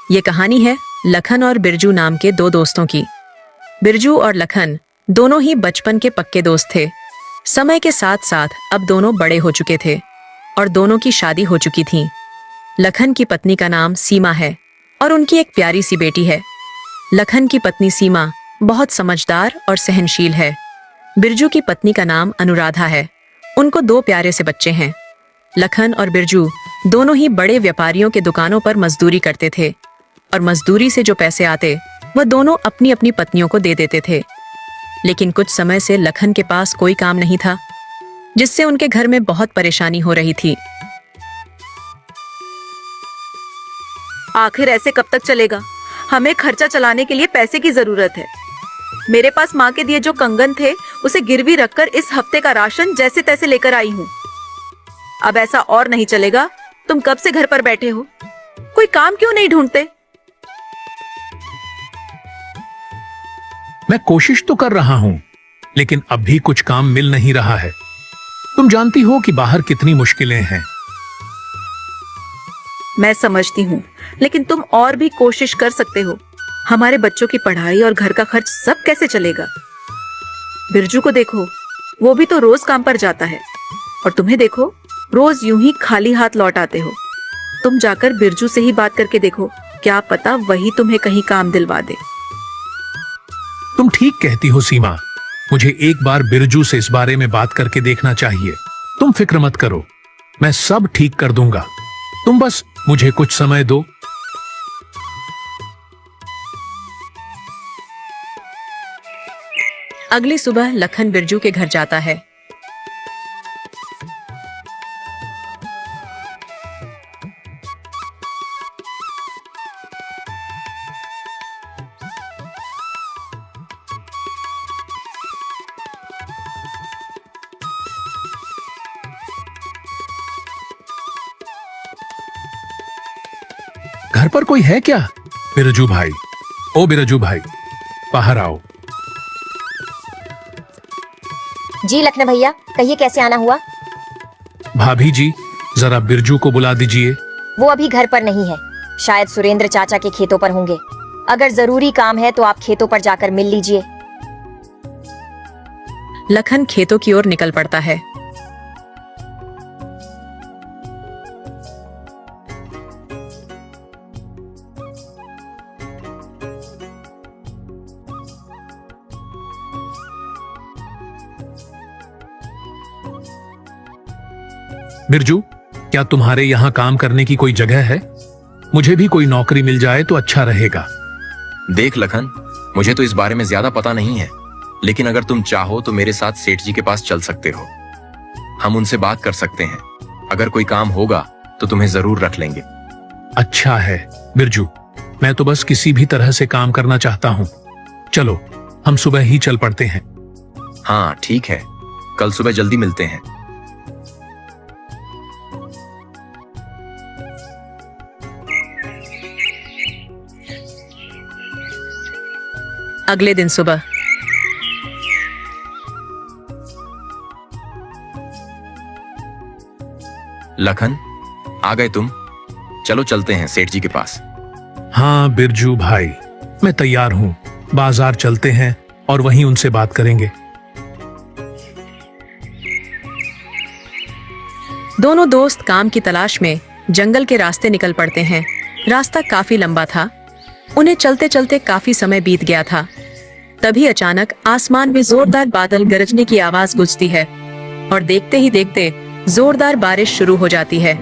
ये कहानी है लखन और बिरजू नाम के दो दोस्तों की। बिरजू और लखन दोनों ही बचपन के पक्के दोस्त थे। समय के साथ साथ अब दोनों बड़े हो चुके थे और दोनों की शादी हो चुकी थी। लखन की पत्नी का नाम सीमा है और उनकी एक प्यारी सी बेटी है। लखन की पत्नी सीमा बहुत समझदार और सहनशील है। बिरजू की पत्नी का नाम अनुराधा है। उनको दो प्यारे से बच्चे हैं। लखन और बिरजू दोनों ही बड़े व्यापारियों के दुकानों पर मजदूरी करते थे और मजदूरी से जो पैसे आते वह दोनों अपनी अपनी पत्नियों को दे देते थे। लेकिन कुछ समय से लखन के पास कोई काम नहीं था, जिससे उनके घर में बहुत परेशानी हो रही थी। आखिर ऐसे कब तक चलेगा? हमें खर्चा चलाने के लिए पैसे की जरूरत है। मेरे पास माँ के दिए जो कंगन थे उसे गिरवी रखकर इस हफ्ते का राशन जैसे तैसे लेकर आई हूँ। अब ऐसा और नहीं चलेगा। तुम कब से घर पर बैठे हो? कोई काम क्यों नहीं ढूंढते? मैं कोशिश तो कर रहा हूं, लेकिन अब भी कुछ काम मिल नहीं रहा है। तुम जानती हो कि बाहर कितनी मुश्किलें हैं। मैं समझती हूँ, लेकिन तुम और भी कोशिश कर सकते हो। हमारे बच्चों की पढ़ाई और घर का खर्च सब कैसे चलेगा? बिरजू को देखो, वो भी तो रोज काम पर जाता है और तुम्हें देखो, रोज यूं ही खाली हाथ लौट आते हो। तुम जाकर बिरजू से ही बात करके देखो, क्या पता वही तुम्हें कहीं काम दिलवा दे। तुम ठीक कहती हो सीमा। मुझे एक बार बिरजू से इस बारे में बात करके देखना चाहिए। तुम फिक्र मत करो, मैं सब ठीक कर दूंगा। तुम बस मुझे कुछ समय दो। अगली सुबह लखन बिरजू के घर जाता है। घर पर कोई है क्या? बिरजू भाई, ओ बिरजू भाई, बाहर आओ। जी लखन भैया, कहिए कैसे आना हुआ? भाभी जी, जरा बिरजू को बुला दीजिए। वो अभी घर पर नहीं है, शायद सुरेंद्र चाचा के खेतों पर होंगे। अगर जरूरी काम है तो आप खेतों पर जाकर मिल लीजिए। लखन खेतों की ओर निकल पड़ता है। बिरजू, क्या तुम्हारे यहाँ काम करने की कोई जगह है? मुझे भी कोई नौकरी मिल जाए तो अच्छा रहेगा। देख लखन, मुझे तो इस बारे में ज्यादा पता नहीं है, लेकिन अगर तुम चाहो तो मेरे साथ सेठ जी के पास चल सकते हो। हम उनसे बात कर सकते हैं। अगर कोई काम होगा तो तुम्हें जरूर रख लेंगे। अच्छा है बिरजू, मैं तो बस किसी भी तरह से काम करना चाहता हूँ। चलो, हम सुबह ही चल पड़ते हैं। हाँ ठीक है, कल सुबह जल्दी मिलते हैं। अगले दिन सुबह लखन, आ गए तुम? चलो चलते हैं सेठ जी के पास। हाँ बिरजू भाई, मैं तैयार हूँ। बाजार चलते हैं और वहीं उनसे बात करेंगे। दोनों दोस्त काम की तलाश में जंगल के रास्ते निकल पड़ते हैं। रास्ता काफी लंबा था। उन्हें चलते चलते काफी समय बीत गया था। तभी अचानक आसमान में जोरदार बादल गरजने की आवाज गूंजती है और देखते ही देखते जोरदार बारिश शुरू हो जाती है।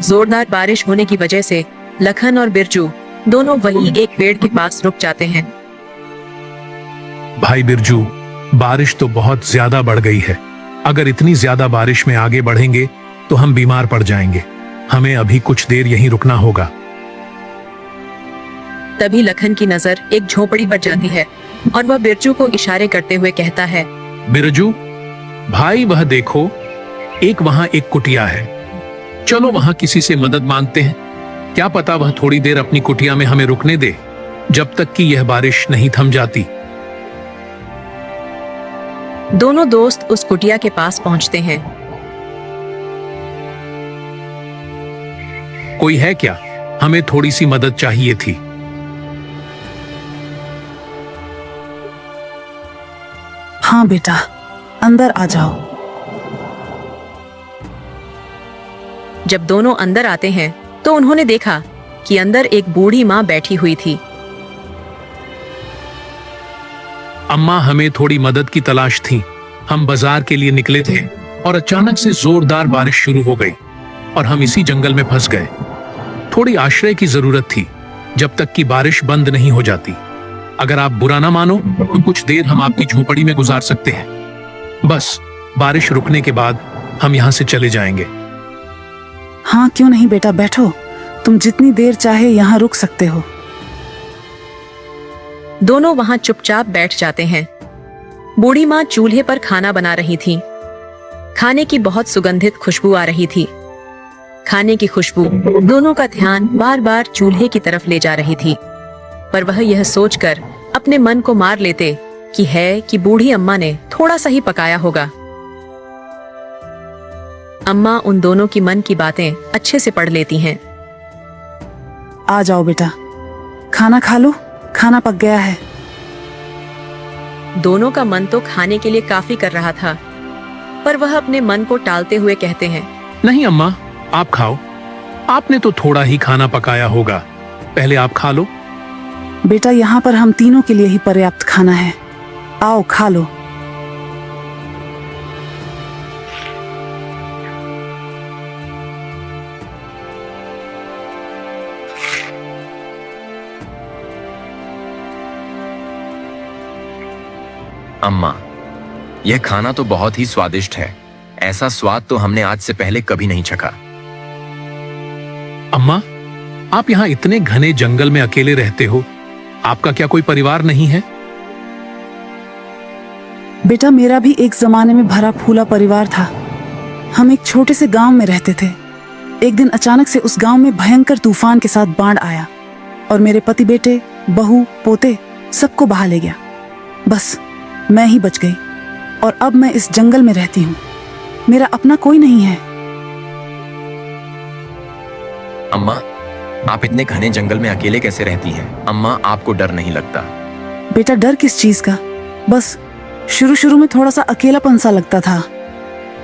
जोरदार बारिश होने की वजह से लखन और बिरजू दोनों वहीं एक पेड़ के पास रुक जाते हैं। भाई बिरजू, बारिश तो बहुत ज्यादा बढ़ गई है। अगर इतनी ज्यादा बारिश में आगे बढ़ेंगे तो हम बीमार पड़ जाएंगे। हमें अभी कुछ देर यहीं रुकना होगा। तभी लखन की नजर एक झोपड़ी पर जाती है और वह बिरजू को इशारे करते हुए कहता है, बिरजू भाई, वह देखो, एक वहां एक कुटिया है। चलो वहां किसी से मदद मांगते हैं। क्या पता वह थोड़ी देर अपनी कुटिया में हमें रुकने दे, जब तक कि यह बारिश नहीं थम जाती। दोनों दोस्त उस कुटिया के पास पहुंचते हैं। कोई है क्या? हमें थोड़ी सी मदद चाहिए थी। हाँ बेटा, अंदर आ जाओ। जब दोनों अंदर आते हैं तो उन्होंने देखा कि अंदर एक बूढ़ी माँ बैठी हुई थी। अम्मा, हमें थोड़ी मदद की तलाश थी। हम बाजार के लिए निकले थे और अचानक से जोरदार बारिश शुरू हो गई और हम इसी जंगल में फंस गए। थोड़ी आश्रय की जरूरत थी जब तक कि बारिश बंद नहीं हो जाती। अगर आप बुरा ना मानो तो कुछ देर हम आपकी झोपड़ी में गुजार सकते हैं। बस बारिश रुकने के बाद हम यहाँ से चले जाएंगे। हाँ क्यों नहीं बेटा, बैठो। तुम जितनी देर चाहे यहाँ रुक सकते हो। दोनों वहां चुपचाप बैठ जाते हैं। बूढ़ी माँ चूल्हे पर खाना बना रही थी। खाने की बहुत सुगंधित खुशबू आ रही थी। खाने की खुशबू दोनों का ध्यान बार बार चूल्हे की तरफ ले जा रही थी, पर वह यह सोचकर अपने मन को मार लेते कि बूढ़ी अम्मा ने थोड़ा सा ही पकाया होगा। अम्मा उन दोनों की मन की बातें अच्छे से पढ़ लेती हैं। आ जाओ बेटा, खाना खा लो, खाना पक गया है। दोनों का मन तो खाने के लिए काफी कर रहा था, पर वह अपने मन को टालते हुए कहते हैं, नहीं अम्मा, आप खाओ। आपने तो थोड़ा ही खाना पकाया होगा, पहले आप खा लो। बेटा, यहाँ पर हम तीनों के लिए ही पर्याप्त खाना है। आओ खा लो। अम्मा, यह खाना तो बहुत ही स्वादिष्ट है। ऐसा स्वाद तो हमने आज से पहले कभी नहीं चखा। अम्मा, आप यहाँ इतने घने जंगल में अकेले रहते हो, आपका क्या कोई परिवार नहीं है? बेटा, मेरा भी एक जमाने में भरा फूला परिवार था। हम एक छोटे से गांव में रहते थे। एक दिन अचानक से उस गांव में भयंकर तूफान के साथ बाढ़ आया और मेरे पति, बेटे, बहू, पोते सबको बहा ले गया। बस मैं ही बच गई और अब मैं इस जंगल में रहती हूँ। मेरा अपना कोई नहीं है। अम्मा, आप इतने घने जंगल में अकेले कैसे रहती हैं? अम्मा, आपको डर नहीं लगता? बेटा, डर किस चीज का? बस शुरू शुरू में थोड़ा सा अकेलापन सा लगता था,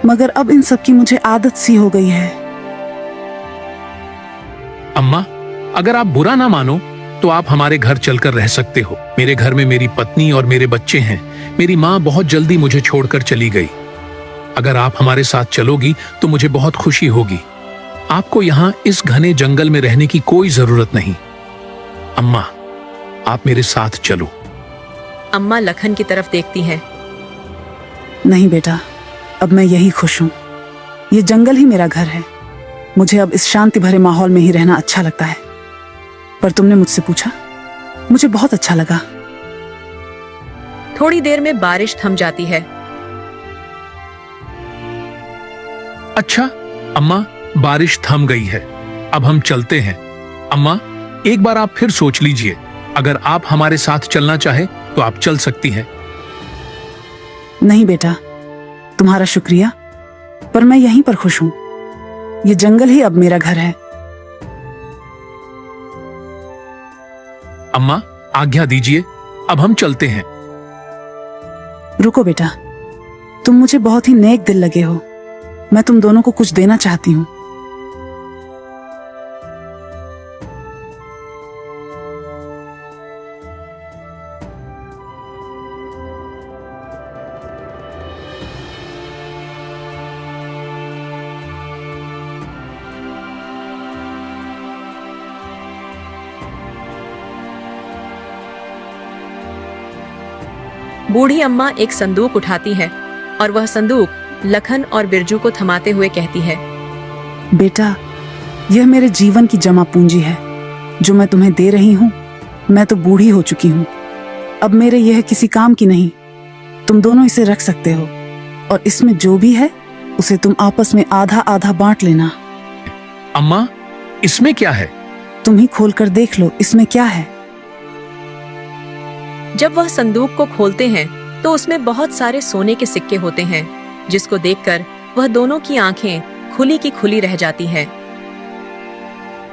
मगर अब इन सब की मुझे आदत सी हो गई है। अम्मा, अगर आप बुरा ना मानो तो आप हमारे घर चलकर रह सकते हो। मेरे घर में मेरी पत्नी और मेरे बच्चे हैं। मेरी माँ बहुत जल्दी मुझे छोड़कर चली गई। अगर आप हमारे साथ चलोगी तो मुझे बहुत खुशी होगी। आपको यहाँ इस घने जंगल में रहने की कोई जरूरत नहीं। अम्मा, आप मेरे साथ चलो। अम्मा लखन की तरफ देखती हैं। नहीं बेटा, अब मैं यही खुश हूँ। ये जंगल ही मेरा घर है। मुझे अब इस शांति भरे माहौल में ही रहना अच्छा लगता है। पर तुमने मुझसे पूछा, मुझे बहुत अच्छा लगा। थोड़ी देर में बारिश थम जाती है। अच्छा अम्मा, बारिश थम गई है, अब हम चलते हैं। अम्मा, एक बार आप फिर सोच लीजिए। अगर आप हमारे साथ चलना चाहे तो आप चल सकती हैं। नहीं बेटा, तुम्हारा शुक्रिया, पर मैं यहीं पर खुश हूँ। ये जंगल ही अब मेरा घर है। अम्मा, आज्ञा दीजिए, अब हम चलते हैं। रुको बेटा, तुम मुझे बहुत ही नेक दिल लगे हो। मैं तुम दोनों को कुछ देना चाहती हूँ। बूढ़ी अम्मा एक संदूक उठाती है और वह संदूक लखन और बिरजू को थमाते हुए कहती है, बेटा, यह मेरे जीवन की जमा पूंजी है जो मैं तुम्हें दे रही हूँ। मैं तो बूढ़ी हो चुकी हूँ, अब मेरे यह किसी काम की नहीं। तुम दोनों इसे रख सकते हो और इसमें जो भी है उसे तुम आपस में आधा आधा बांट लेना। अम्मा, इसमें क्या है? तुम ही खोल कर देख लो, इसमें क्या है। जब वह संदूक को खोलते हैं तो उसमें बहुत सारे सोने के सिक्के होते हैं, जिसको देखकर वह दोनों की आंखें खुली की खुली रह जाती हैं।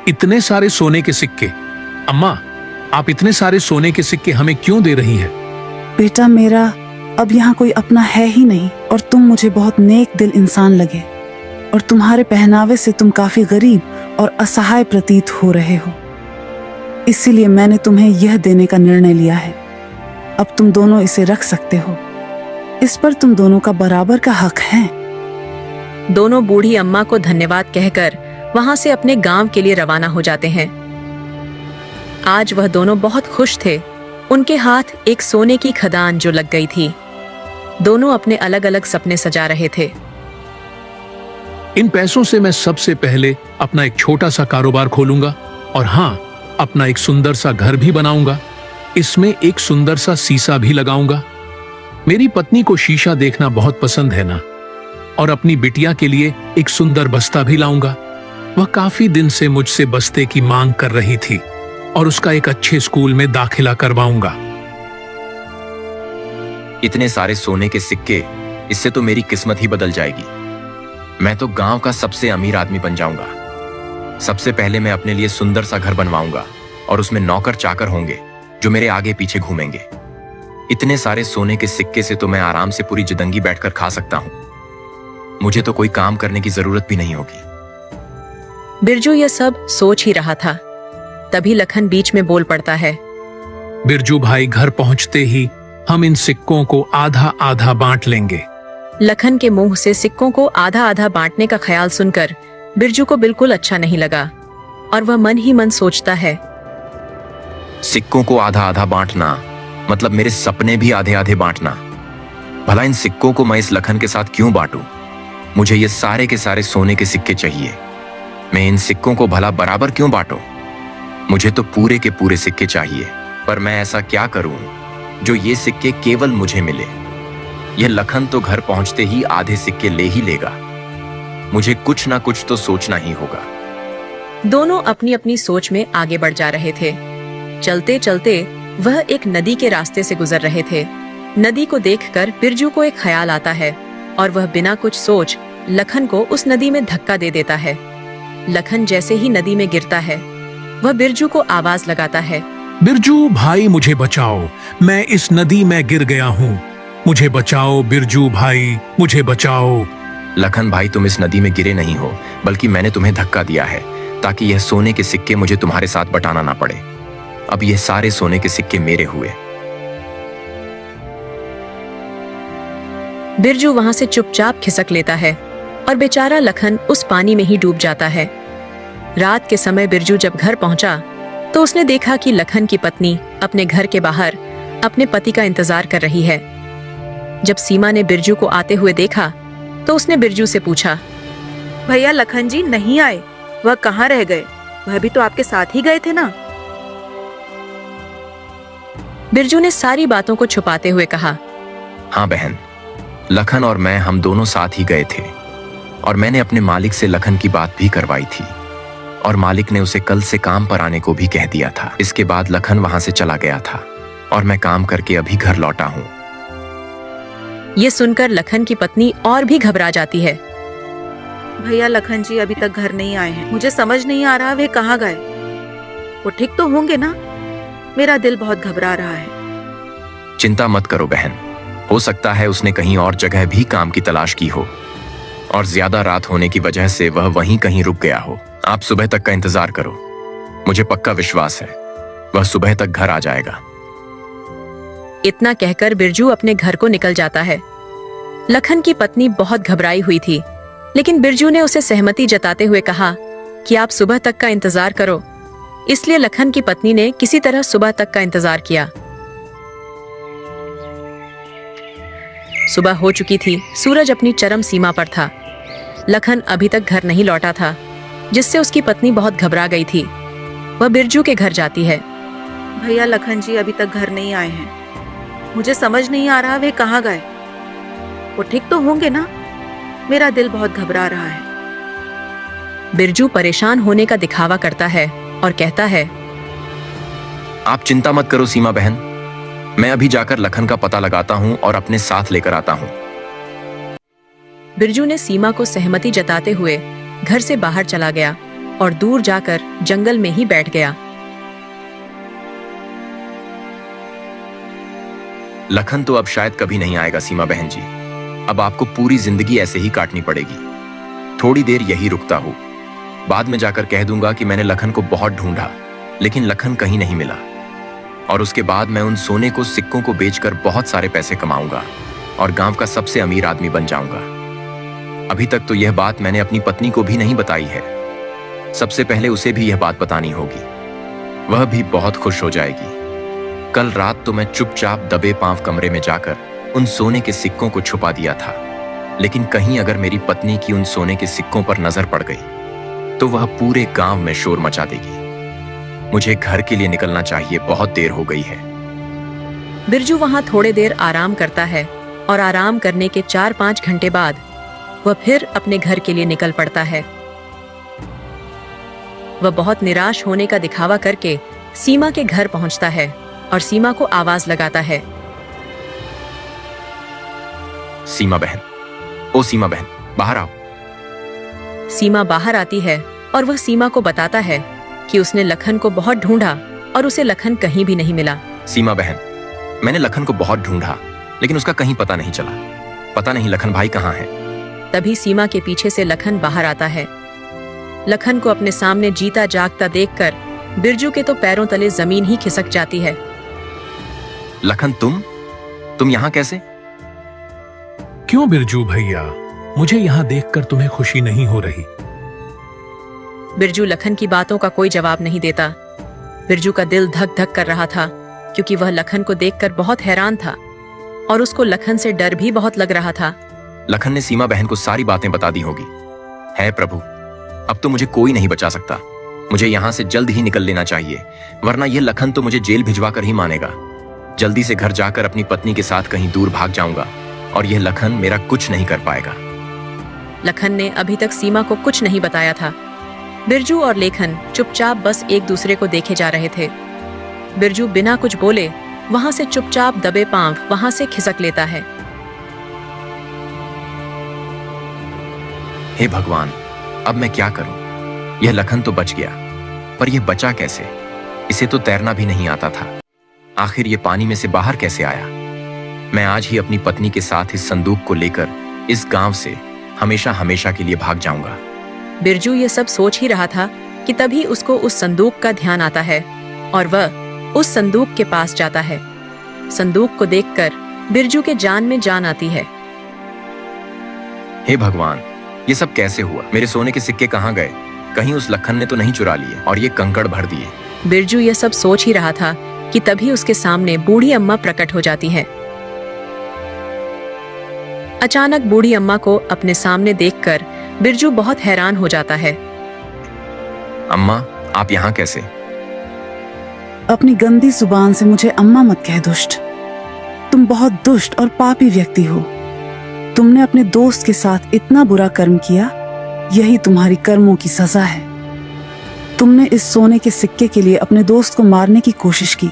इतने सारे सोने के सिक्के? अम्मा, आप इतने सारे सोने के सिक्के हमें क्यों दे रही है? बेटा मेरा, अब यहाँ कोई अपना है ही नहीं और तुम मुझे बहुत नेक दिल इंसान लगे और तुम्हारे पहनावे से तुम काफी गरीब और असहाय प्रतीत हो रहे हो। इसीलिए मैंने तुम्हें यह देने का निर्णय लिया है। अब तुम दोनों इसे रख सकते हो। इस पर तुम दोनों का बराबर का हक है। दोनों बूढ़ी अम्मा को धन्यवाद कहकर वहां से अपने गांव के लिए रवाना हो जाते हैं। आज वह दोनों बहुत खुश थे। उनके हाथ एक सोने की खदान जो लग गई थी। दोनों अपने अलग अलग सपने सजा रहे थे। इन पैसों से मैं सबसे पहले अपना एक छोटा सा कारोबार खोलूंगा और हाँ, अपना एक सुंदर सा घर भी बनाऊंगा। इसमें एक सुंदर सा शीशा भी लगाऊंगा। मेरी पत्नी को शीशा देखना बहुत पसंद है ना। और अपनी बिटिया के लिए एक सुंदर बस्ता भी लाऊंगा। वह काफी दिन से मुझसे बस्ते की मांग कर रही थी और उसका एक अच्छे स्कूल में दाखिला करवाऊंगा। इतने सारे सोने के सिक्के, इससे तो मेरी किस्मत ही बदल जाएगी। मैं तो गांव का सबसे अमीर आदमी बन जाऊंगा। सबसे पहले मैं अपने लिए सुंदर सा घर बनवाऊंगा और उसमें नौकर चाकर होंगे जो मेरे आगे पीछे घूमेंगे। इतने सारे सोने के सिक्के से तो मैं आराम से पूरी जिंदगी बैठकर खा सकता हूं। मुझे तो कोई काम करने की जरूरत भी नहीं होगी। बिरजू यह सब सोच ही रहा था। तभी लखन बीच में बोल पड़ता है। बिरजू भाई, घर पहुंचते ही हम इन सिक्कों को आधा आधा बांट लेंगे। लखन के मुंह से सिक्कों को आधा आधा बांटने का ख्याल सुनकर बिरजू को बिल्कुल अच्छा नहीं लगा और वह मन ही मन सोचता है, सिक्कों को आधा आधा बांटना मतलब मेरे सपने भी आधे आधे बांटना। भला इन सिक्कों को मैं इस लखन के साथ क्यों बांटूं? मुझे ये सारे के सारे सोने के सिक्के चाहिए। मैं इन सिक्कों को भला बराबर क्यों बांटूं? मुझे तो पूरे के पूरे सिक्के चाहिए। पर मैं ऐसा क्या करूं जो ये सिक्के केवल मुझे मिले? यह लखन तो घर पहुंचते ही आधे सिक्के ले ही लेगा। मुझे कुछ ना कुछ तो सोचना ही होगा। दोनों अपनी अपनी सोच में आगे बढ़ जा रहे थे। चलते चलते वह एक नदी के रास्ते से गुजर रहे थे। नदी को देखकर बिरजू को एक ख्याल आता है और वह बिना कुछ सोच लखन को उस नदी में धक्का दे देता है। लखन जैसे ही नदी में गिरता है, वह बिरजू को आवाज लगाता है, बिरजू भाई, मुझे बचाओ, मैं इस नदी में गिर गया हूँ। मुझे बचाओ बिरजू भाई, मुझे बचाओ। लखन भाई, तुम इस नदी में गिरे नहीं हो, बल्कि मैंने तुम्हें धक्का दिया है ताकि यह सोने के सिक्के मुझे तुम्हारे साथ बटाना ना पड़े। अब यह सारे सोने के सिक्के मेरे हुए। बिरजू वहां से चुपचाप खिसक लेता है और बेचारा लखन उस पानी में ही डूब जाता है। रात के समय बिरजू जब घर पहुंचा तो उसने देखा कि लखन की पत्नी अपने घर के बाहर अपने पति का इंतजार कर रही है। जब सीमा ने बिरजू को आते हुए देखा तो उसने बिरजू से पूछा, भैया लखन जी नहीं आए, वह कहाँ रह गए? वह भी तो आपके साथ ही गए थे ना? बिरजू ने सारी बातों को छुपाते हुए कहा, हाँ बहन, लखन और मैं हम दोनों साथ ही गए थे और मैंने अपने मालिक से लखन की बात भी करवाई थी और मालिक ने उसे कल से काम पर आने को भी कह दिया था। इसके बाद लखन वहां से चला गया था और मैं काम करके अभी घर लौटा हूँ। ये सुनकर लखन की पत्नी और भी घबरा जाती है। भैया लखन जी अभी तक घर नहीं आए हैं। मुझे समझ नहीं आ रहा वे कहाँ गए। वो ठीक तो होंगे ना? मेरा दिल बहुत घबरा रहा है। चिंता मत करो बहन, हो सकता है उसने कहीं और जगह भी काम की तलाश की हो और ज्यादा रात होने की वजह से वह वहीं कहीं रुक गया हो। आप सुबह तक का इंतजार करो, मुझे पक्का विश्वास है वह सुबह तक घर आ जाएगा। इतना कहकर बिरजू अपने घर को निकल जाता है। लखन की पत्नी बहुत घबराई हुई थी, लेकिन बिरजू ने उसे सहमति जताते हुए कहा कि आप सुबह तक का इंतजार करो। इसलिए लखन की पत्नी ने किसी तरह सुबह तक का इंतजार किया। सुबह हो चुकी थी, सूरज अपनी चरम सीमा पर था। लखन अभी तक घर नहीं लौटा था, जिससे उसकी पत्नी बहुत घबरा गई थी। वह बिरजू के घर जाती है। भैया लखन जी अभी तक घर नहीं आए हैं। मुझे समझ नहीं आ रहा वे कहाँ गए। वो ठीक तो होंगे ना? मेरा दिल बहुत घबरा रहा है। बिरजू परेशान होने का दिखावा करता है और कहता है, आप चिंता मत करो सीमा बहन, मैं अभी जाकर लखन का पता लगाता हूँ और अपने साथ लेकर आता हूँ। बिरजू ने सीमा को सहमति जताते हुए घर से बाहर चला गया और दूर जाकर जंगल में ही बैठ गया। लखन तो अब शायद कभी नहीं आएगा सीमा बहन जी। अब आपको पूरी जिंदगी ऐसे ही काटनी पड़ेगी। थोड़ी देर यही रुकता हूँ, बाद में जाकर कह दूंगा कि मैंने लखन को बहुत ढूंढा लेकिन लखन कहीं नहीं मिला। और उसके बाद मैं उन सोने को सिक्कों को बेचकर बहुत सारे पैसे कमाऊंगा और गांव का सबसे अमीर आदमी बन जाऊंगा। अभी तक तो यह बात मैंने अपनी पत्नी को भी नहीं बताई है। सबसे पहले उसे भी यह बात बतानी होगी, वह भी बहुत खुश हो जाएगी। कल रात तो मैं चुपचाप दबे पांव कमरे में जाकर उन सोने के सिक्कों को छुपा दिया था, लेकिन कहीं अगर मेरी पत्नी की उन सोने के सिक्कों पर नजर पड़ गई तो वह पूरे गांव में शोर मचा देगी। मुझे घर के लिए निकलना चाहिए, बहुत देर हो गई है। बिरजू वहां थोड़े देर आराम करता है और आराम करने के 4-5 घंटे बाद वह फिर अपने घर के लिए निकल पड़ता है। वह बहुत निराश होने का दिखावा करके सीमा के घर पहुंचता है और सीमा को आवाज लगाता है। सीमा बहन, ओ सीमा बहन, बाहर आओ। सीमा बाहर आती है और वह सीमा को बताता है कि उसने लखन को बहुत ढूंढा और उसे लखन कहीं भी नहीं मिला। सीमा बहन, मैंने लखन को बहुत ढूंढा लेकिन उसका कहीं पता नहीं चला। पता नहीं लखन भाई कहाँ है। तभी सीमा के पीछे से लखन बाहर आता है। लखन को अपने सामने जीता जागता देखकर बिरजू के तो पैरों तले जमीन ही खिसक जाती है। लखन, तुम यहाँ कैसे? क्यों बिरजू भैया, मुझे यहाँ देखकर तुम्हें खुशी नहीं हो रही? बिरजू लखन की बातों का कोई जवाब नहीं देता। बिरजू का दिल धक धक कर रहा था क्योंकि वह लखन को देखकर बहुत हैरान था और उसको लखन से डर भी बहुत लग रहा था। लखन ने सीमा बहन को सारी बातें बता दी होगी। है प्रभु, अब तो मुझे कोई नहीं बचा सकता। मुझे यहाँ से जल्द ही निकल लेना चाहिए, वरना यह लखन तो मुझे जेल भिजवा कर ही मानेगा। जल्दी से घर जाकर अपनी पत्नी के साथ कहीं दूर भाग जाऊंगा और यह लखन मेरा कुछ नहीं कर पाएगा। लखन ने अभी तक सीमा को कुछ नहीं बताया था। बिरजू और लेखन चुपचाप बस एक दूसरे को देखे जा रहे थे। बिरजू बिना कुछ बोले वहां से चुपचाप दबे पांव वहां से खिसक लेता है। हे भगवान, अब मैं क्या करूं? यह लखन तो बच गया, पर यह बचा कैसे? इसे तो तैरना भी नहीं आता था। आखिर ये पानी में से बाहर कैसे आया? मैं आज ही अपनी पत्नी के साथ इस संदूक को लेकर इस गांव से हमेशा हमेशा के लिए भाग जाऊंगा। बिरजू ये सब सोच ही रहा था कि तभी उसको उस संदूक का ध्यान आता है और वह उस संदूक के पास जाता है। संदूक को देखकर बिरजू के जान में जान आती है। हे भगवान, ये सब कैसे हुआ? मेरे सोने के सिक्के कहाँ गए? कहीं उस लखन ने तो नहीं चुरा लिए और ये कंकड़ भर दिए? बिरजू ये सब सोच ही रहा था कि तभी उसके सामने बूढ़ी अम्मा प्रकट हो जाती है। अचानक बूढ़ी अम्मा को अपने सामने देखकर बिरजू बहुत हैरान हो जाता है। अम्मा, आप यहाँ कैसे? अपनी गंदी जुबान से मुझे अम्मा मत कह दुष्ट। तुम बहुत दुष्ट और पापी व्यक्ति हो। तुमने अपने दोस्त के साथ इतना बुरा कर्म किया, यही तुम्हारी कर्मों की सजा है। तुमने इस सोने के सिक्के के लिए अपने दोस्त को मारने की कोशिश की।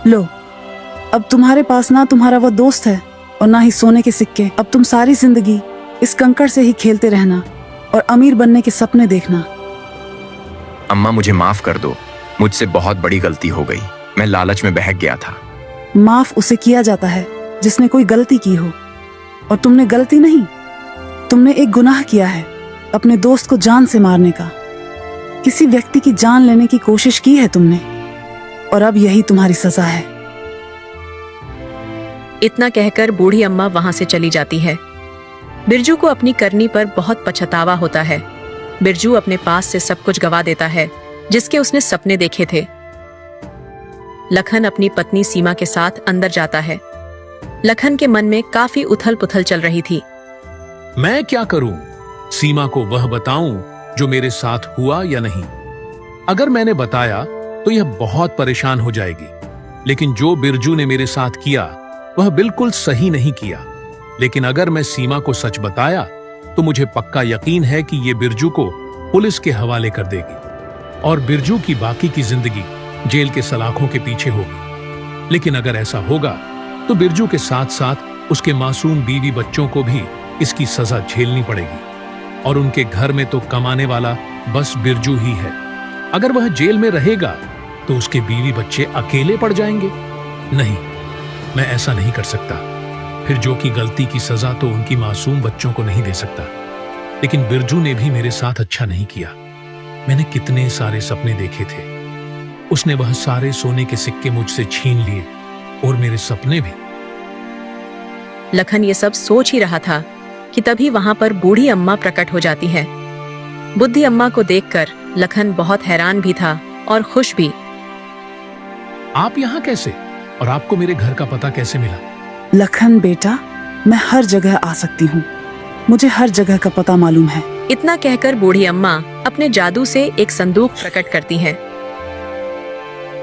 लो, अब तुम्हारे पास ना तुम्हारा वह दोस्त है और ना ही सोने के सिक्के। अब तुम सारी जिंदगी इस कंकड़ से ही खेलते रहना और अमीर बनने के सपने देखना। अम्मा, मुझे माफ कर दो, मुझसे बहुत बड़ी गलती हो गई। मैं लालच में बहक गया था। माफ उसे किया जाता है जिसने कोई गलती की हो, और तुमने गलती नहीं, तुमने एक गुनाह किया है, अपने दोस्त को जान से मारने का। किसी व्यक्ति की जान लेने की कोशिश की है तुमने, और अब यही तुम्हारी सजा है। इतना कहकर बूढ़ी अम्मा वहां से चली जाती है। बिरजू को अपनी करनी पर बहुत पछतावा होता है। बिरजू अपने पास से सब कुछ गवा देता है जिसके उसने सपने देखे थे। लखन अपनी पत्नी सीमा के साथ अंदर जाता है। लखन के मन में काफी उथल पुथल चल रही थी। मैं क्या करूं? सीमा को वह बताऊं जो मेरे साथ हुआ या नहीं? अगर मैंने बताया तो यह बहुत परेशान हो जाएगी, लेकिन जो बिरजू ने मेरे साथ किया वह बिल्कुल सही नहीं किया। लेकिन अगर मैं सीमा को सच बताया तो मुझे पक्का यकीन है कि ये बिरजू को पुलिस के हवाले कर देगी और बिरजू की बाकी की जिंदगी जेल के सलाखों के पीछे होगी। लेकिन अगर ऐसा होगा तो बिरजू के साथ साथ उसके मासूम बीवी बच्चों को भी इसकी सजा झेलनी पड़ेगी। और उनके घर में तो कमाने वाला बस बिरजू ही है। अगर वह जेल में रहेगा तो उसके बीवी बच्चे अकेले पड़ जाएंगे। नहीं, मैं ऐसा नहीं कर सकता। फिर जो की गलती की सजा तो उनकी मासूम बच्चों को नहीं दे सकता। लेकिन बिरजू ने भी मेरे साथ अच्छा नहीं किया। मैंने कितने सारे सपने देखे थे। उसने वह सारे सोने के सिक्के मुझसे छीन लिए और मेरे सपने भी। लखन ये सब सोच ही रहा था कि तभी वहां पर बूढ़ी अम्मा प्रकट हो जाती है। बुद्धि अम्मा को देखकर लखन बहुत हैरान भी था और खुश भी। आप यहाँ कैसे? और आपको मेरे घर का पता कैसे मिला? लखन बेटा, मैं हर जगह आ सकती हूँ। मुझे हर जगह का पता मालूम है। इतना कहकर बूढ़ी अम्मा अपने जादू से एक संदूक प्रकट करती है।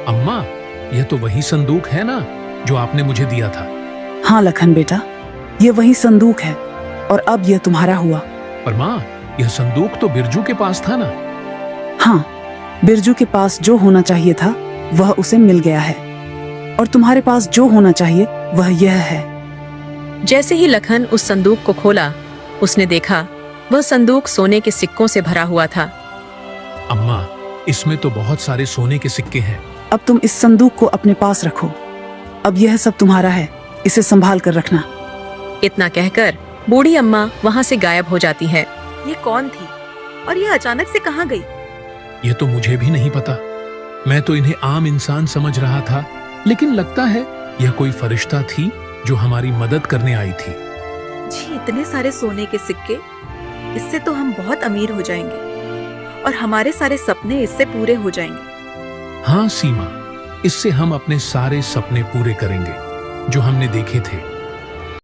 अम्मा, यह तो वही संदूक है ना जो आपने मुझे दिया था? हाँ लखन बेटा, ये वही संदूक है और अब यह तुम्हारा हुआ। पर माँ, यह संदूक तो बिरजू के पास था ना? हाँ, बिरजू के पास जो होना चाहिए था वह उसे मिल गया है और तुम्हारे पास जो होना चाहिए वह यह है। जैसे ही लखन उस संदूक को खोला, उसने देखा वह संदूक सोने के सिक्कों से भरा हुआ था। अम्मा, इसमें तो बहुत सारे सोने के सिक्के हैं। अब तुम इस संदूक को अपने पास रखो। अब यह सब तुम्हारा है, इसे संभाल कर रखना। इतना कहकर बूढ़ी अम्मा वहां से गायब हो जाती है। ये कौन थी और ये अचानक से कहाँ गई? ये तो मुझे भी नहीं पता। मैं तो इन्हें आम इंसान समझ रहा था, लेकिन लगता है यह कोई फरिश्ता थी जो हमारी मदद करने आई थी। जी, इतने सारे सोने के सिक्के, इससे तो हम बहुत अमीर हो जाएंगे और हमारे सारे सपने इससे पूरे हो जाएंगे। हाँ सीमा, इससे हम अपने सारे सपने पूरे करेंगे जो हमने देखे थे।